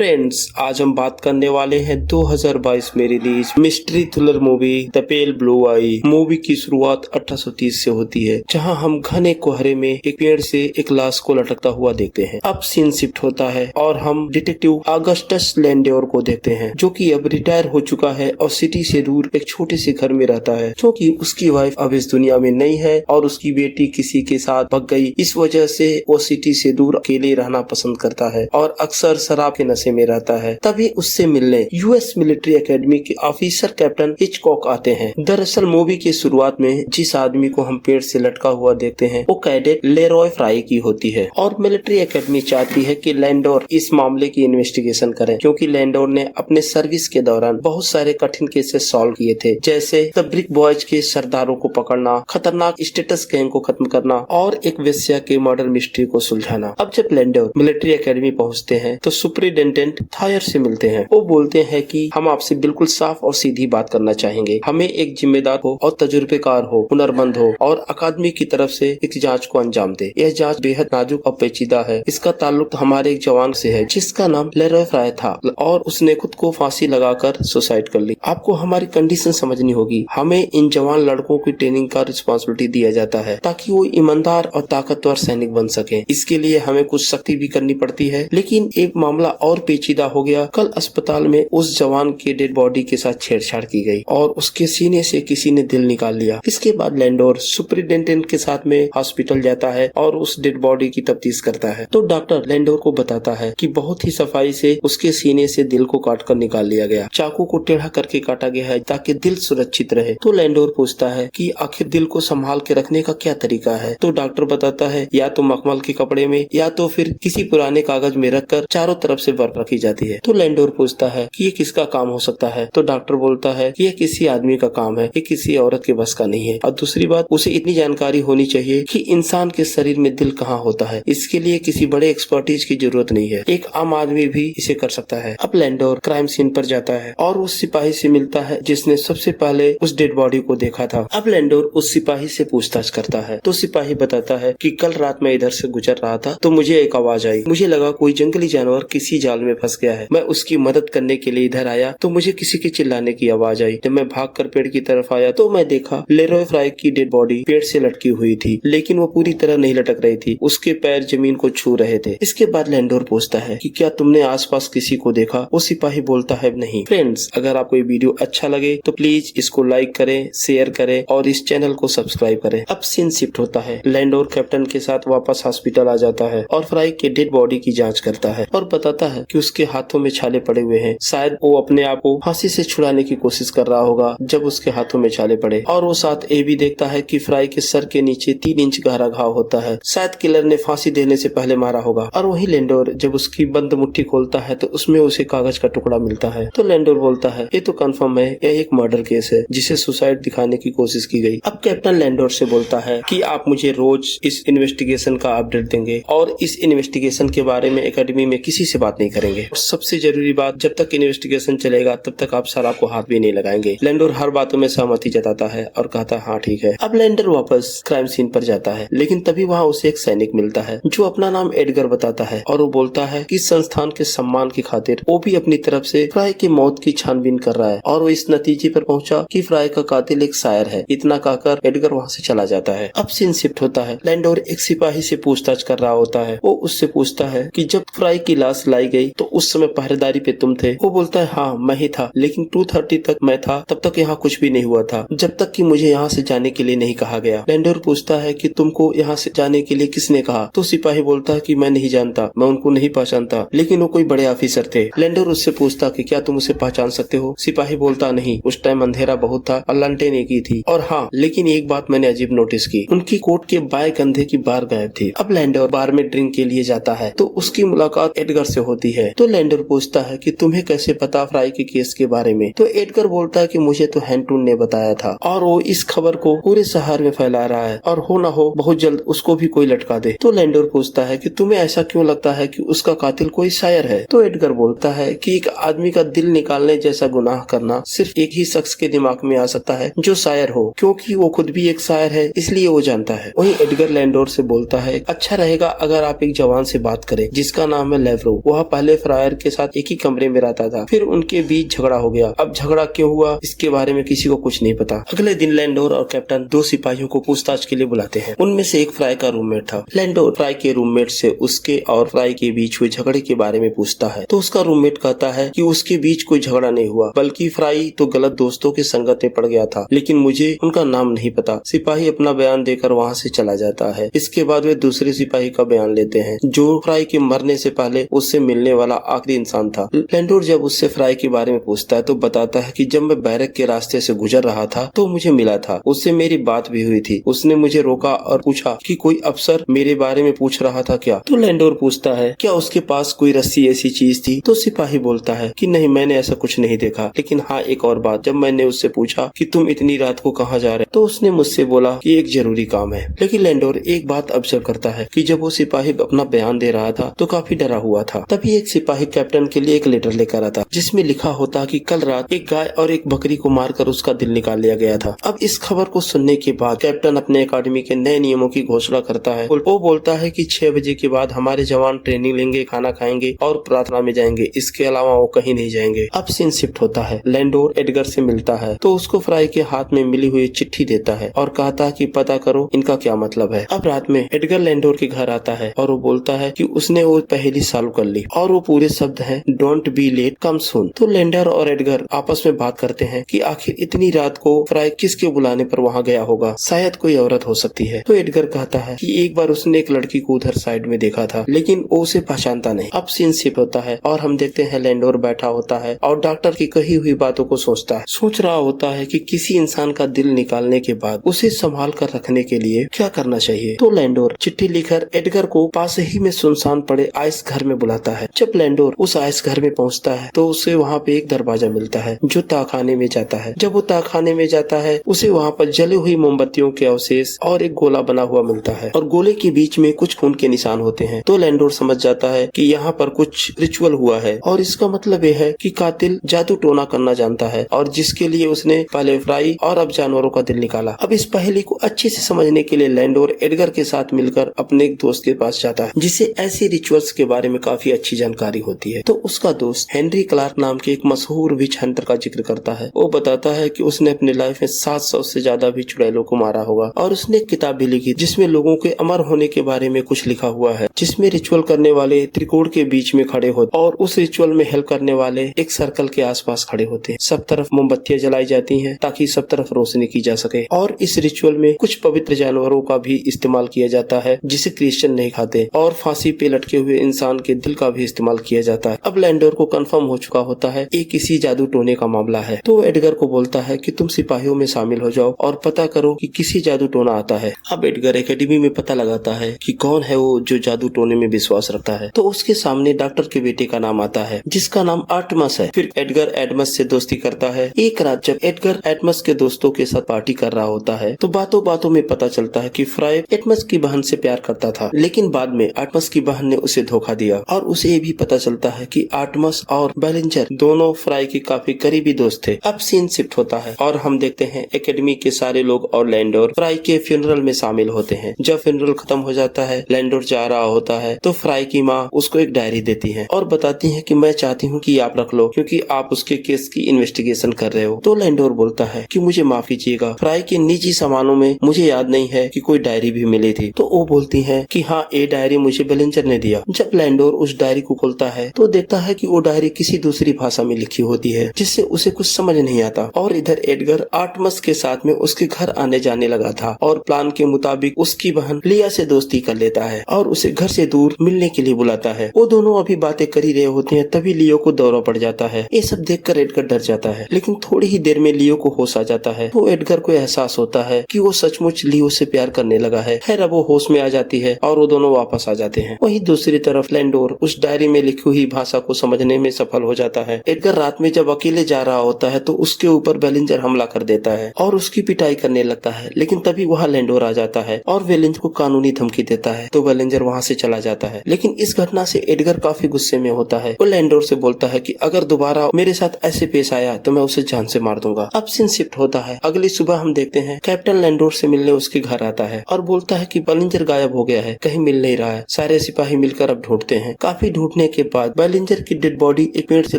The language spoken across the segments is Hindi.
फ्रेंड्स, आज हम बात करने वाले हैं 2022 में release mystery thriller movie the pale blue I. Movie की शुरुआत 1830 से होती है, जहां हम घने कोहरे में एक पेड़ से एक लाश को लटकता हुआ देखते हैं। अब सीन शिफ्ट होता है और हम डिटेक्टिव ऑगस्टस लैंडोर को देखते हैं, जो कि अब रिटायर हो चुका है और सिटी से दूर एक छोटे से घर में रहता है, क्योंकि उसकी वाइफ अब इस दुनिया में नहीं है और उसकी बेटी किसी के साथ भाग गई। इस वजह से वो सिटी से दूर अकेले रहना पसंद करता है और अक्सर शराब के नशे में रहता है। तभी उससे मिलने यूएस मिलिट्री एकेडमी के ऑफिसर कैप्टन हिचकॉक आते हैं। दरअसल मूवी की शुरुआत में जिस आदमी को हम पेड़ से लटका हुआ देखते हैं, वो कैडेट लेरॉय फ्राई की होती है और मिलिट्री एकेडमी चाहती है कि लैंडोर इस मामले की इन्वेस्टिगेशन करे, क्योंकि लैंडोर ने अपने सर्विस के दौरान बहुत सारे कठिन केसेस सॉल्व किए थे, जैसे द ब्रिक बॉयज के सरदारों को पकड़ना, खतरनाक स्टेटस गैंग को खत्म करना और एक वेश्या के मर्डर मिस्ट्री को सुलझाना। अब जब लैंडोर मिलिट्री एकेडमी पहुंचते हैं तो सुपरिटेंडेंट थायर से मिलते हैं। वो बोलते हैं कि हम आपसे बिल्कुल साफ और सीधी बात करना चाहेंगे। हमें एक जिम्मेदार हो और तजुर्बेकार हो, हुनरमंद हो और अकादमी की तरफ से एक जांच को अंजाम दे। यह जांच बेहद नाजुक और पेचीदा है। इसका ताल्लुक हमारे एक जवान से है जिसका नाम लेरॉय फ्राई था और उसने खुद को फांसी लगाकर सुसाइड कर ली। आपको हमारी कंडीशन समझनी होगी। हमें इन जवान लड़कों की ट्रेनिंग का रिस्पॉन्सिबिलिटी दिया जाता है ताकि वो ईमानदार और ताकतवर सैनिक बन सके। इसके लिए हमें कुछ सख्ती भी करनी पड़ती है। लेकिन एक मामला और पेचीदा हो गया। कल अस्पताल में उस जवान के डेड बॉडी के साथ छेड़छाड़ की गई और उसके सीने से किसी ने दिल निकाल लिया। इसके बाद लैंडोर सुपरिटेंडेंट के साथ में हॉस्पिटल जाता है और उस डेड बॉडी की तफ्तीश करता है। तो डॉक्टर लैंडोर को बताता है कि बहुत ही सफाई से उसके सीने से दिल को काट कर निकाल लिया गया। चाकू को टेढ़ा करके काटा गया है ताकि दिल सुरक्षित रहे। तो लैंडोर पूछता है कि आखिर दिल को संभाल के रखने का क्या तरीका है। तो डॉक्टर बताता है या तो मखमल के कपड़े में या तो फिर किसी पुराने कागज में रखकर चारों तरफ से बर्फ रखी जाती है। तो लैंडोर पूछता है कि ये किसका काम हो सकता है। तो डॉक्टर बोलता है कि ये किसी आदमी का काम है, ये किसी औरत के बस का नहीं है। और दूसरी बात, उसे इतनी जानकारी होनी चाहिए कि इंसान के शरीर में दिल कहाँ होता है। इसके लिए किसी बड़े एक्सपर्टीज की जरूरत नहीं है, एक आम आदमी भी इसे कर सकता है। अब लैंडोर क्राइम सीन पर जाता है और उस सिपाही से मिलता है जिसने सबसे पहले उस डेड बॉडी को देखा था। अब लैंडोर उस सिपाही से पूछताछ करता है। तो सिपाही बताता है कि कल रात मैं इधर से गुजर रहा था तो मुझे एक आवाज आई। मुझे लगा कोई जंगली जानवर किसी जाल में फंस गया है। मैं उसकी मदद करने के लिए इधर आया तो मुझे किसी के चिल्लाने की आवाज आई। जब मैं भागकर पेड़ की तरफ आया तो मैं देखा लेरॉय फ्राई की डेड बॉडी पेड़ से लटकी हुई थी, लेकिन वो पूरी तरह नहीं लटक रही थी। उसके पैर जमीन को छू रहे थे। इसके बाद लैंडोर पूछता है कि क्या तुमने आसपास किसी को देखा। वो सिपाही बोलता है नहीं। फ्रेंड्स, अगर आपको ये वीडियो अच्छा लगे तो प्लीज इसको लाइक करें, शेयर करें और इस चैनल को सब्सक्राइब करें। अब सीन शिफ्ट होता है। लैंडोर कैप्टन के साथ वापस हॉस्पिटल आ जाता है और फ्राई के डेड बॉडी की जांच करता है और बताता है कि उसके हाथों में छाले पड़े हुए हैं। शायद वो अपने आप को फांसी से छुड़ाने की कोशिश कर रहा होगा जब उसके हाथों में छाले पड़े। और वो साथ ये भी देखता है कि फ्राई के सर के नीचे 3 इंच गहरा घाव होता है। शायद किलर ने फांसी देने से पहले मारा होगा। और वही लैंडोर जब उसकी बंद मुट्ठी खोलता है तो उसमें उसे कागज का टुकड़ा मिलता है। तो लैंडोर बोलता है ये तो कंफर्म है, यह एक मर्डर केस है जिसे सुसाइड दिखाने की कोशिश की गई। अब कैप्टन लैंडोर से बोलता है कि आप मुझे रोज इस इन्वेस्टिगेशन का अपडेट देंगे और इस इन्वेस्टिगेशन के बारे में एकेडमी में किसी से बात नहीं करेंगे। और सबसे जरूरी बात, जब तक इन्वेस्टिगेशन चलेगा तब तक आप शराब को हाथ भी नहीं लगाएंगे। लैंडोर हर बातों में सहमति जताता है और कहता है हाँ ठीक है। अब लैंडोर वापस क्राइम सीन पर जाता है, लेकिन तभी वहाँ उसे एक सैनिक मिलता है जो अपना नाम एडगर बताता है और वो बोलता है कि संस्थान के सम्मान की खातिर वो भी अपनी तरफ से फ्राई की मौत की छानबीन कर रहा है और वो इस नतीजे पर पहुंचा कि फ्राई का कातिल एक शायर है। इतना कहकर एडगर वहाँ से चला जाता है। अब सीन शिफ्ट होता है। लैंडोर एक सिपाही से पूछताछ कर रहा होता है। वो उससे पूछता है कि जब फ्राई की लाश लाई गई तो उस समय पहरेदारी पे तुम थे। वो बोलता है हाँ मैं ही था, लेकिन 2:30 तक मैं था, तब तक यहाँ कुछ भी नहीं हुआ था जब तक कि मुझे यहाँ से जाने के लिए नहीं कहा गया। लैंडोर पूछता है कि तुमको यहाँ से जाने के लिए किसने कहा। तो सिपाही बोलता है कि मैं नहीं जानता, मैं उनको नहीं पहचानता, लेकिन वो कोई बड़े ऑफिसर थे। लैंडोर उससे पूछता कि क्या तुम उसे पहचान सकते हो। सिपाही बोलता नहीं, उस टाइम अंधेरा बहुत था और लालटेन एक ही थी। और हाँ, लेकिन एक बात मैंने अजीब नोटिस की, उनकी कोट के बाएं कंधे की बार गायब थी। अब लैंडोर बार में ड्रिंक के लिए जाता है तो उसकी मुलाकात एडगर से होती है। तो लैंडोर पूछता है कि तुम्हें कैसे पता फ्राई के केस के बारे में। तो एडगर बोलता है कि मुझे तो हैंटून ने बताया था और वो इस खबर को पूरे शहर में फैला रहा है और हो ना हो बहुत जल्द उसको भी कोई लटका दे। तो लैंडोर पूछता है कि तुम्हें ऐसा क्यों लगता है कि उसका कातिल कोई शायर है। तो एडगर बोलता है कि एक आदमी का दिल निकालने जैसा गुनाह करना सिर्फ एक ही शख्स के दिमाग में आ सकता है जो शायर हो, क्योंकि वो खुद भी एक शायर है इसलिए वो जानता है। वहीं एडगर लैंडोर से बोलता है अच्छा रहेगा अगर आप एक जवान से बात करें जिसका नाम है लेवरो। वह पहले पहले फ्रायर के साथ एक ही कमरे में रहता था, फिर उनके बीच झगड़ा हो गया। अब झगड़ा क्यों हुआ इसके बारे में किसी को कुछ नहीं पता। अगले दिन लैंडोर और कैप्टन दो सिपाहियों को पूछताछ के लिए बुलाते हैं। उनमें से एक फ्राई का रूममेट था। लैंडोर फ्राई के रूममेट से उसके और फ्राई के बीच हुए झगड़े के बारे में पूछता है, तो उसका रूममेट कहता है कि उसके बीच कोई झगड़ा नहीं हुआ, बल्कि फ्राई तो गलत दोस्तों की संगत में पड़ गया था, लेकिन मुझे उनका नाम नहीं पता। सिपाही अपना बयान देकर वहाँ से चला जाता है। इसके बाद वे दूसरे सिपाही का बयान लेते हैं, जो फ्राई के मरने से पहले उससे मिलने वाला आखिरी इंसान था। लैंडोर जब उससे फ्राई के बारे में पूछता है तो बताता है कि जब मैं बैरक के रास्ते से गुजर रहा था तो मुझे मिला था, उससे मेरी बात भी हुई थी। उसने मुझे रोका और पूछा कि कोई अफसर मेरे बारे में पूछ रहा था क्या। तो लैंडोर पूछता है क्या उसके पास कोई रस्सी ऐसी चीज थी। तो सिपाही बोलता है कि नहीं, मैंने ऐसा कुछ नहीं देखा, लेकिन हाँ एक और बात, जब मैंने उससे पूछा कि तुम इतनी रात को कहाँ जा रहे, तो उसने मुझसे बोला कि एक जरूरी काम है। लेकिन लैंडोर एक बात ऑब्जर्व करता है कि जब वो सिपाही अपना बयान दे रहा था तो काफी डरा हुआ था। तभी एक सिपाही कैप्टन के लिए एक लेटर लेकर आता, जिसमें लिखा होता कि कल रात एक गाय और एक बकरी को मारकर उसका दिल निकाल लिया गया था। अब इस खबर को सुनने के बाद कैप्टन अपने अकादमी के नए नियमों की घोषणा करता है। वो बोलता है कि 6 बजे के बाद हमारे जवान ट्रेनिंग लेंगे, खाना खाएंगे और प्रार्थना में जाएंगे, इसके अलावा वो कहीं नहीं जाएंगे। अब सीन शिफ्ट होता है। लैंडोर एडगर से मिलता है तो उसको फ्राई के हाथ में मिली हुई चिट्ठी देता है और कहता है कि पता करो इनका क्या मतलब है। अब रात में एडगर लैंडोर के घर आता है और वो बोलता है कि उसने वो पहेली सॉल्व कर ली, और वो पूरे शब्द हैं डोंट बी लेट कम सून। तो लैंडोर और एडगर आपस में बात करते हैं कि आखिर इतनी रात को फ्राई किसके बुलाने पर वहाँ गया होगा, शायद कोई औरत हो सकती है। तो एडगर कहता है कि एक बार उसने एक लड़की को उधर साइड में देखा था, लेकिन वो उसे पहचानता नहीं। अब सीन शिफ्ट होता है और हम देखते हैं लैंडोर बैठा होता है और डॉक्टर की कही हुई बातों को सोचता है। सोच रहा होता है कि किसी इंसान का दिल निकालने के बाद उसे संभाल कर रखने के लिए क्या करना चाहिए। तो लैंडोर चिट्ठी लिखकर एडगर को पास ही में सुनसान पड़े आइस घर में बुलाता है। जब लैंडोर उस आइस घर में पहुंचता है तो उसे वहाँ पे एक दरवाजा मिलता है जो ताखाने में जाता है। जब वो ताखाने में जाता है उसे वहाँ पर जली हुई मोमबत्तियों के अवशेष और एक गोला बना हुआ मिलता है, और गोले के बीच में कुछ खून के निशान होते हैं। तो लैंडोर समझ जाता है कि यहाँ पर कुछ रिचुअल हुआ है, और इसका मतलब यह है कि कातिल जादू टोना करना जानता है, और जिसके लिए उसने पहले फ्राई और अब जानवरों का दिल निकाला। अब इस पहेली को अच्छे से समझने के लिए लैंडोर एडगर के साथ मिलकर अपने एक दोस्त के पास जाता है, जिसे ऐसे रिचुअल्स के बारे में काफी अच्छी जानकारी होती है। तो उसका दोस्त हेनरी क्लार्क नाम के एक मशहूर विच हंटर का जिक्र करता है। वो बताता है कि उसने अपनी लाइफ में 700 से ज्यादा भी चुड़ैलों को मारा होगा, और उसने एक किताब भी लिखी जिसमें लोगों के अमर होने के बारे में कुछ लिखा हुआ है, जिसमें रिचुअल करने वाले त्रिकोण के बीच में खड़े होते और उस रिचुअल में हेल्प करने वाले एक सर्कल के आसपास खड़े होते हैं। सब तरफ मोमबत्तियां जलाई जाती हैं ताकि सब तरफ रोशनी की जा सके, और इस रिचुअल में कुछ पवित्र जानवरों का भी इस्तेमाल किया जाता है जिसे क्रिश्चियन नहीं खाते, और फांसी पे लटके हुए इंसान के दिल का भी इस्तेमाल किया जाता है। अब लैंडोर को कंफर्म हो चुका होता है ये किसी जादू टोने का मामला है। तो एडगर को बोलता है कि तुम सिपाहियों में शामिल हो जाओ और पता करो कि किसी जादू टोना आता है। अब एडगर एकेडमी में पता लगाता है कि कौन है वो जो जादू टोने में विश्वास रखता है। तो उसके सामने डॉक्टर के बेटे का नाम आता है जिसका नाम आर्टमस है। फिर एडगर एडमस से दोस्ती करता है। एक रात जब एडगर एडमस के दोस्तों के साथ पार्टी कर रहा होता है तो बातों बातों में पता चलता है कि फ्राई एडमस की बहन से प्यार करता था, लेकिन बाद में आर्टमस की बहन ने उसे धोखा दिया, और उसे ये भी पता चलता है कि आर्टमस और बेलिंजर दोनों फ्राई के काफी करीबी दोस्त थे। अब सीन शिफ्ट होता है और हम देखते हैं एकेडमी के सारे लोग और लैंडोर फ्राई के फ्यूनरल में शामिल होते हैं। जब फ्यूनरल खत्म हो जाता है, लैंडोर जा रहा होता है तो फ्राई की माँ उसको एक डायरी देती है और बताती है कि मैं चाहती हूँ कि आप रख लो क्योंकि आप उसके केस की इन्वेस्टिगेशन कर रहे हो। तो लैंडोर बोलता है कि मुझे माफ कीजिएगा, फ्राई के निजी सामानों में मुझे याद नहीं है कि कोई डायरी भी मिली थी। तो वो बोलती है कि हाँ, ये डायरी मुझे बेलिंजर ने दिया। जब लैंडोर उस डायरी को खोलता है तो देखता है कि वो डायरी किसी दूसरी भाषा में लिखी होती है जिससे उसे कुछ समझ नहीं आता। और इधर एडगर आर्टमस के साथ में उसके घर आने जाने लगा था और प्लान के मुताबिक उसकी बहन लिया से दोस्ती कर लेता है और उसे घर से दूर मिलने के लिए बुलाता है। वो दोनों अभी बातें कर ही रहे होते हैं तभी लियो को दौरा पड़ जाता है। ये सब देखकर एडगर डर जाता है, लेकिन थोड़ी ही देर में लियो को होश आ जाता है। तो एडगर को एहसास होता है कि वो सचमुच लियो से प्यार करने लगा है। खैर अब वो होश में आ जाती है और वो दोनों वापस आ जाते हैं। वहीं दूसरी तरफ लैंडोर उस डायरी में लिखी हुई भाषा को समझने में सफल हो जाता है। एडगर रात में जब अकेले जा रहा होता है तो उसके ऊपर बेलिंजर हमला कर देता है और उसकी पिटाई करने लगता है, लेकिन तभी वहाँ लैंडोर आ जाता है और बेलिंजर को कानूनी धमकी देता है। तो बेलिंजर वहाँ से चला जाता है, लेकिन इस घटना से एडगर काफी गुस्से में होता है। वो लैंडोर से बोलता है कि अगर दोबारा मेरे साथ ऐसे पेश आया तो मैं उसे जान से मार दूंगा। अब सीन शिफ्ट होता है। अगली सुबह हम देखते हैं कैप्टन लैंडोर से मिलने उसके घर आता है और बोलता है कि बेलिंजर गायब हो गया है, कहीं मिल नहीं रहा है। सारे सिपाही मिलकर अब ढूंढते हैं। काफी ढूंढ टूटने के बाद बेलिंजर की डेड बॉडी एक पेड़ से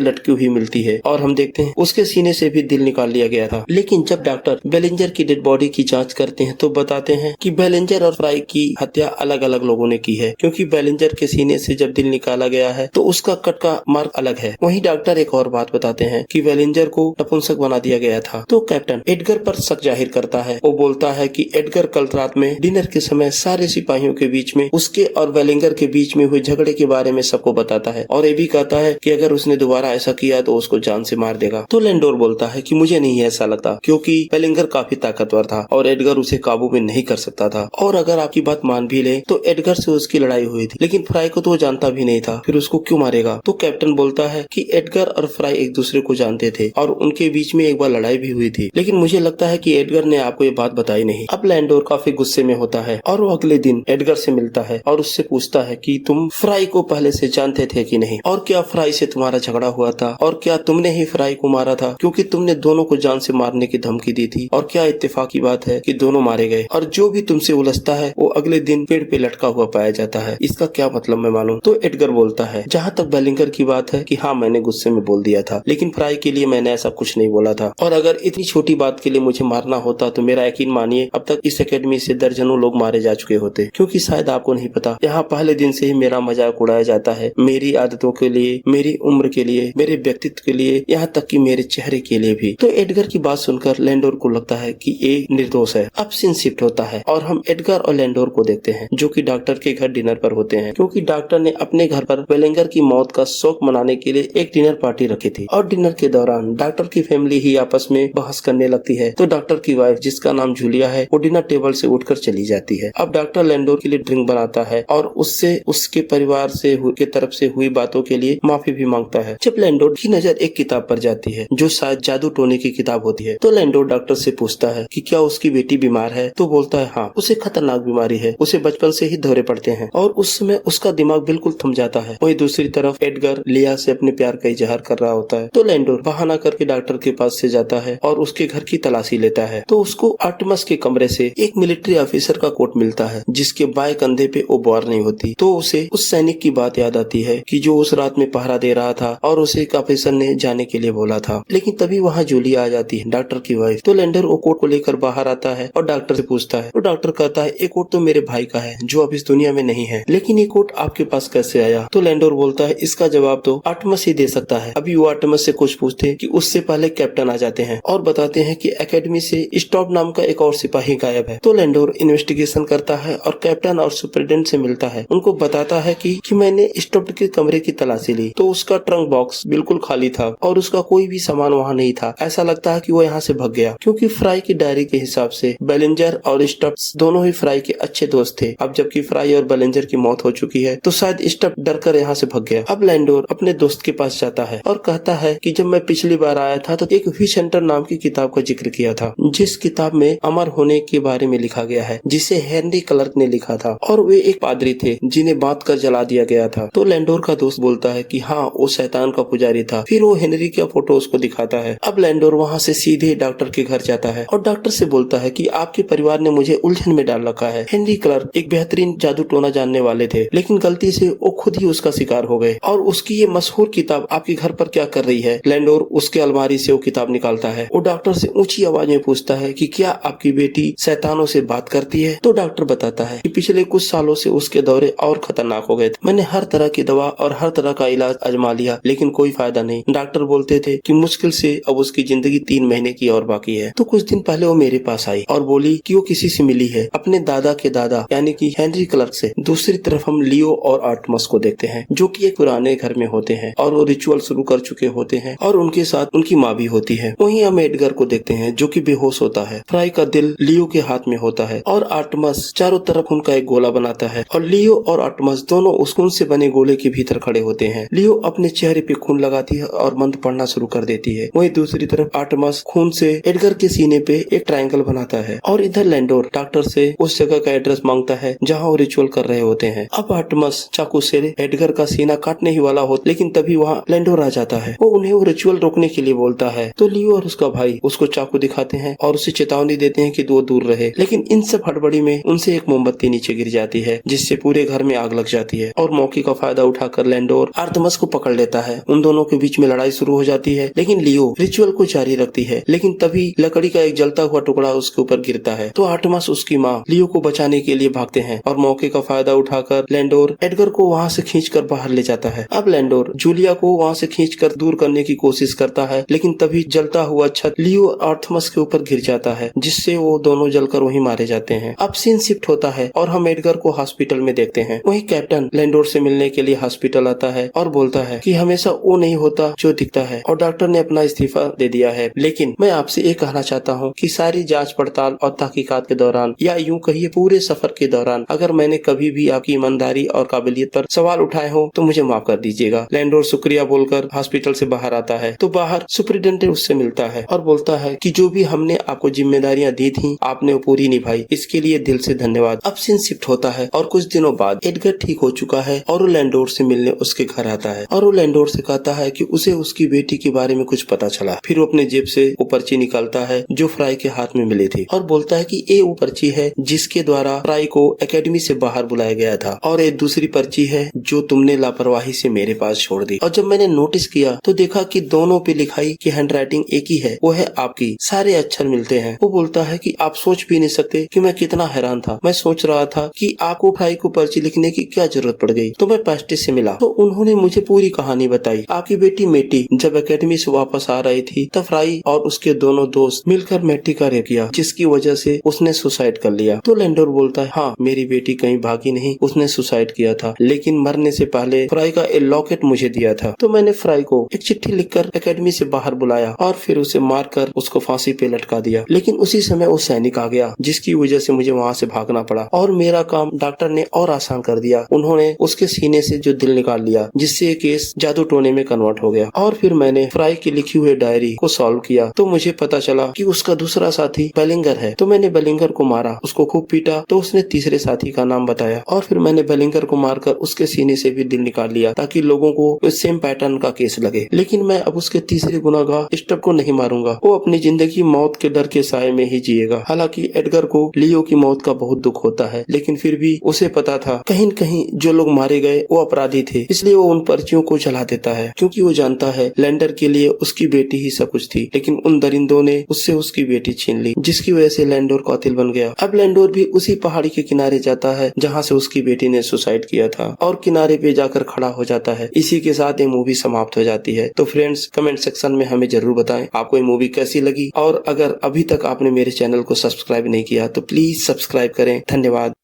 लटकी हुई मिलती है और हम देखते हैं उसके सीने से भी दिल निकाल लिया गया था। लेकिन जब डॉक्टर बेलिंजर की डेड बॉडी की जांच करते हैं तो बताते हैं कि बेलिंजर और फ्राई की हत्या अलग अलग लोगों ने की है, क्योंकि बेलिंजर के सीने से जब दिल निकाला गया है तो उसका कट का मार्क अलग है। वहीं डॉक्टर एक और बात बताते हैं कि बेलिंजर को नपुंसक बना दिया गया था। तो कैप्टन एडगर पर शक जाहिर करता है। वो बोलता है कि एडगर कल रात में डिनर के समय सारे सिपाहियों के बीच में उसके और बेलिंजर के बीच में हुए झगड़े के बारे में सबको बताता है और ये भी कहता है कि अगर उसने दोबारा ऐसा किया तो उसको जान से मार देगा। तो लैंडोर बोलता है कि मुझे नहीं ऐसा लगता, क्योंकि बेलिंजर काफी ताकतवर था और एडगर उसे काबू में नहीं कर सकता था। और अगर आपकी बात मान भी ले तो एडगर से उसकी लड़ाई हुई थी, लेकिन फ्राई को तो वो जानता भी नहीं था, फिर उसको क्यों मारेगा। तो कैप्टन बोलता है कि एडगर और फ्राई एक दूसरे को जानते थे और उनके बीच में एक बार लड़ाई भी हुई थी, लेकिन मुझे लगता है कि एडगर ने आपको ये बात बताई नहीं। अब लैंडोर काफी गुस्से में होता है और वो अगले दिन एडगर से मिलता है और उससे पूछता है कि तुम फ्राई को पहले से जानते थे कि नहीं, और क्या फ्राई से तुम्हारा झगड़ा हुआ था, और क्या तुमने ही फ्राई को मारा था, क्योंकि तुमने दोनों को जान से मारने की धमकी दी थी, और क्या इत्तेफाक की बात है कि दोनों मारे गए, और जो भी तुमसे उलझता है वो अगले दिन पेड़ पे लटका हुआ पाया जाता है। इसका क्या मतलब मैं मालूम। तो एडगर बोलता है जहाँ तक बेलिंजर की बात है कि हाँ मैंने गुस्से में बोल दिया था, लेकिन फ्राई के लिए मैंने ऐसा कुछ नहीं बोला था, और अगर इतनी छोटी बात के लिए मुझे मारना होता तो मेरा यकीन मानिए अब तक इस एकेडमी से दर्जनों लोग मारे जा चुके होते, क्योंकि शायद आपको नहीं पता यहाँ पहले दिन से ही मेरा मजाक उड़ाया जाता है, मेरी आदतों के लिए, मेरी उम्र के लिए, मेरे व्यक्तित्व के लिए, यहाँ तक कि मेरे चेहरे के लिए भी। तो एडगर की बात सुनकर लैंडोर को लगता है कि ये निर्दोष है। अब सीन शिफ्ट होता है और हम एडगर और लैंडोर को देखते हैं जो कि डॉक्टर के घर डिनर पर होते हैं, क्योंकि डॉक्टर ने अपने घर पर बेलिंजर की मौत का शोक मनाने के लिए एक डिनर पार्टी रखी थी। और डिनर के दौरान डॉक्टर की फैमिली ही आपस में बहस करने लगती है। तो डॉक्टर की वाइफ जिसका नाम जूलिया है वो डिनर टेबल से उठकर चली जाती है। अब डॉक्टर लैंडोर के लिए ड्रिंक बनाता है और उससे उसके परिवार से के तरफ से हुई बातों के लिए माफी भी मांगता है। जब लैंडोर की नजर एक किताब पर जाती है जो शायद जादू टोने की किताब होती है, तो लैंडोर डॉक्टर से पूछता है कि क्या उसकी बेटी बीमार है। तो बोलता है हाँ, उसे खतरनाक बीमारी है, उसे बचपन से ही दौरे पड़ते हैं और उस समय उसका दिमाग बिल्कुल थम जाता है। वहीं दूसरी तरफ एडगर लिया से अपने प्यार का इजहार कर रहा होता है। तो लैंडोर बहाना करके डॉक्टर के पास से जाता है और उसके घर की तलाशी लेता है। तो उसको आर्टेमस के कमरे से एक मिलिट्री ऑफिसर का कोट मिलता है जिसके बाएं कंधे पे वो बॉर नहीं होती। तो उसे उस सैनिक की बात याद आती है कि जो उस रात में पहरा दे रहा था और उसे एक ऑफिसर ने जाने के लिए बोला था। लेकिन तभी वहाँ जूलिया आ जाती है, डॉक्टर की वाइफ। तो लैंडोर वो कोट को लेकर बाहर आता है और डॉक्टर से पूछता है। तो डॉक्टर कहता है ये कोट तो मेरे भाई का है जो अब इस दुनिया में नहीं है, लेकिन ये कोट आपके पास कैसे आया। तो लैंडोर बोलता है इसका जवाब तो आर्टेमस ही दे सकता है। अभी वो आर्टेमस से कुछ पूछते हैं कि उससे पहले कैप्टन आ जाते हैं और बताते हैं कि एकेडमी से स्टॉप नाम का एक और सिपाही गायब है। तो लैंडोर इन्वेस्टिगेशन करता है और कैप्टन और सुपरिटेंडेंट से मिलता है। उनको बताता है कि मैंने स्टॉप के कमरे की तलाशी ली तो उसका ट्रंक बॉक्स बिल्कुल खाली था और उसका कोई भी सामान वहाँ नहीं था। ऐसा लगता है कि वो यहाँ से भाग गया, क्योंकि फ्राई की डायरी के हिसाब से बेलिंजर और स्टफ दोनों ही फ्राई के अच्छे दोस्त थे। अब जबकि फ्राई और बेलिंजर की मौत हो चुकी है तो शायद स्टफ डर कर यहाँ से भाग गया। अब लैंडोर अपने दोस्त के पास जाता है और कहता है कि जब मैं पिछली बार आया था तो एक वी सेंटर नाम की किताब का जिक्र किया था, जिस किताब में अमर होने के बारे में लिखा गया है, जिसे हेनरी क्लर्क ने लिखा था और वे एक पादरी थे जिन्हें बांध कर जला दिया गया था। तो लैंडोर का दोस्त बोलता है कि हाँ वो शैतान का पुजारी था। फिर वो हेनरी का फोटो उसको दिखाता है। अब लैंडोर वहाँ से सीधे डॉक्टर के घर जाता है और डॉक्टर से बोलता है कि आपके परिवार ने मुझे उलझन में डाल रखा है। हेनरी क्लर्क एक बेहतरीन जादू टोना जानने वाले थे, लेकिन गलती से वो खुद ही उसका शिकार हो गए और उसकी ये मशहूर किताब आपके घर पर क्या कर रही है। लैंडोर उसके अलमारी से वो किताब निकालता है। वो डॉक्टर से ऊंची आवाज में पूछता है कि क्या आपकी बेटी शैतानों से बात करती है। तो डॉक्टर बताता है कि पिछले कुछ सालों से उसके दौरे और खतरनाक हो गए थे। मैंने हर तरह की दवा और हर तरह का इलाज आजमा लिया, लेकिन कोई फायदा नहीं। डॉक्टर बोलते थे कि मुश्किल से अब उसकी जिंदगी 3 महीने की और बाकी है। तो कुछ दिन पहले वो मेरे पास आई और बोली कि वो किसी से मिली है, अपने दादा के दादा यानी कि हेनरी क्लर्क से। दूसरी तरफ हम लियो और आर्टेमस को देखते हैं जो कि एक पुराने घर में होते हैं और वो रिचुअल शुरू कर चुके होते हैं और उनके साथ उनकी माँ भी होती है। वहीं हम एडगर को देखते हैं जो कि बेहोश होता है। फ्राई का दिल लियो के हाथ में होता है और आर्टेमस चारों तरफ उनका एक गोला बनाता है और लियो और आर्टेमस दोनों उस खून से बने गोले के भीतर खड़े होते हैं। लियो अपने चेहरे पे खून लगाती है और मंत्र पढ़ना शुरू कर देती है। वहीं दूसरी तरफ आर्टेमस खून से एडगर के सीने पे एक ट्रायंगल बनाता है और इधर लैंडोर डॉक्टर से उस जगह का एड्रेस मांगता है जहाँ वो रिचुअल कर रहे होते हैं। अब आर्टेमस चाकू से एडगर का सीना काटने ही वाला हो, लेकिन तभी वहाँ लैंडोर आ जाता है। वो उन्हें वो रिचुअल रोकने के लिए बोलता है। तो लियो और उसका भाई उसको चाकू दिखाते हैं और उसे चेतावनी देते हैं कि वो दूर रहे, लेकिन इन सब हड़बड़ी में उनसे एक मोमबत्ती नीचे गिर जाती है जिससे पूरे घर में आग लग जाती है और मौके का फायदा फायदा उठाकर लैंडोर आर्थमस को पकड़ लेता है। उन दोनों के बीच में लड़ाई शुरू हो जाती है, लेकिन लियो रिचुअल को जारी रखती है। लेकिन तभी लकड़ी का एक जलता हुआ टुकड़ा उसके ऊपर गिरता है, तो आर्थमस उसकी माँ लियो को बचाने के लिए भागते हैं और मौके का फायदा उठाकर लैंडोर एडगर को वहाँ से खींचकर बाहर ले जाता है। अब लैंडोर जूलिया को वहाँ से खींचकर दूर करने की कोशिश करता है, लेकिन तभी जलता हुआ छत लियो आर्थमस के ऊपर गिर जाता है, जिससे वो दोनों जलकर वहीं मारे जाते हैं। अब सीन शिफ्ट होता है और हम एडगर को हॉस्पिटल में देखते हैं। वहीं कैप्टन लैंडोर से मिलने के लिए हॉस्पिटल आता है और बोलता है कि हमेशा वो नहीं होता जो दिखता है और डॉक्टर ने अपना इस्तीफा दे दिया है। लेकिन मैं आपसे ये कहना चाहता हूँ कि सारी जांच पड़ताल और तहकीकात के दौरान या यूं कहिए पूरे सफर के दौरान अगर मैंने कभी भी आपकी ईमानदारी और काबिलियत पर सवाल उठाए हो तो मुझे माफ कर दीजिएगा। लैंडोर शुक्रिया बोलकर हॉस्पिटल से बाहर आता है, तो बाहर सुपरिटेंडेंट उससे मिलता है और बोलता है कि जो भी हमने आपको जिम्मेदारियां दी थी आपने वो पूरी निभाई, इसके लिए दिल से धन्यवाद। अब सीन शिफ्ट होता है और कुछ दिनों बाद एडगर ठीक हो चुका है और वो लैंडोर से मिलने उसके घर आता है और वो लैंडोर से कहता है कि उसे उसकी बेटी के बारे में कुछ पता चला। फिर वो अपने जेब से वो पर्ची निकालता है जो फ्राई के हाथ में मिली थी और बोलता है कि ये वो पर्ची है जिसके द्वारा फ्राई को एकेडमी से बाहर बुलाया गया था और एक दूसरी पर्ची है जो तुमने लापरवाही से मेरे पास छोड़ दी। और जब मैंने नोटिस किया तो देखा कि दोनों पे लिखाई की हैंडराइटिंग एक ही है, वो है आपकी, सारे अक्षर मिलते हैं। वो बोलता है कि आप सोच भी नहीं सकते कि मैं कितना हैरान था। मैं सोच रहा था कि आपको फ्राई को पर्ची लिखने की क्या जरूरत पड़ गई, तो मैं पेस्टिस से मिला तो उन्होंने मुझे पूरी कहानी बताई। आपकी बेटी मेटी जब एकेडमी से वापस आ रही थी तब फ्राई और उसके दोनों दोस्त मिलकर मेटी का रेप किया, जिसकी वजह से उसने सुसाइड कर लिया। तो लैंडोर बोलता है हाँ, मेरी बेटी कहीं भागी नहीं, उसने सुसाइड किया था, लेकिन मरने से पहले फ्राई का एक लॉकेट मुझे दिया था, तो मैंने फ्राई को एक चिट्ठी लिखकर एकेडमी से बाहर बुलाया और फिर उसे मारकर उसको फांसी पे लटका दिया। लेकिन उसी समय वो सैनिक आ गया जिसकी वजह से मुझे वहाँ से भागना पड़ा और मेरा काम डॉक्टर ने और आसान कर दिया। उन्होंने उसके सीने से जो दिल निकाल लिया, जिससे ये केस जादू टोने में कन्वर्ट हो गया। और फिर मैंने फ्राई की लिखी हुई डायरी को सॉल्व किया तो मुझे पता चला कि उसका दूसरा साथी बेलिंगर है, तो मैंने बेलिंगर को मारा, उसको खूब पीटा तो उसने तीसरे साथी का नाम बताया और फिर मैंने बेलिंगर को मारकर उसके सीने से भी दिल निकाल लिया ताकि लोगों को सेम पैटर्न का केस लगे। लेकिन मैं अब उसके तीसरे गुनाहगार स्टब को नहीं मारूंगा, वो अपनी जिंदगी मौत के डर के साए में ही जिएगा। हालांकि एडगर को लियो की मौत का बहुत दुख होता है, लेकिन फिर भी उसे पता था कहीं न कहीं जो लोग मारे गए वो अपराधी थे, इसलिए वो उन पर्चियों को जला देता है क्योंकि वो जानता है लैंडर के लिए उसकी बेटी ही सब कुछ थी। लेकिन उन दरिंदों ने उससे उसकी बेटी छीन ली, जिसकी वजह से लैंडोर कातिल बन गया। अब लैंडोर भी उसी पहाड़ी के किनारे जाता है जहाँ से उसकी बेटी ने सुसाइड किया था और किनारे पे जाकर खड़ा हो जाता है। इसी के साथ ये मूवी समाप्त हो जाती है। तो फ्रेंड्स, कमेंट सेक्शन में हमें जरूर बताएं आपको ये मूवी कैसी लगी और अगर अभी तक आपने मेरे चैनल को सब्सक्राइब नहीं किया तो प्लीज सब्सक्राइब करें। धन्यवाद।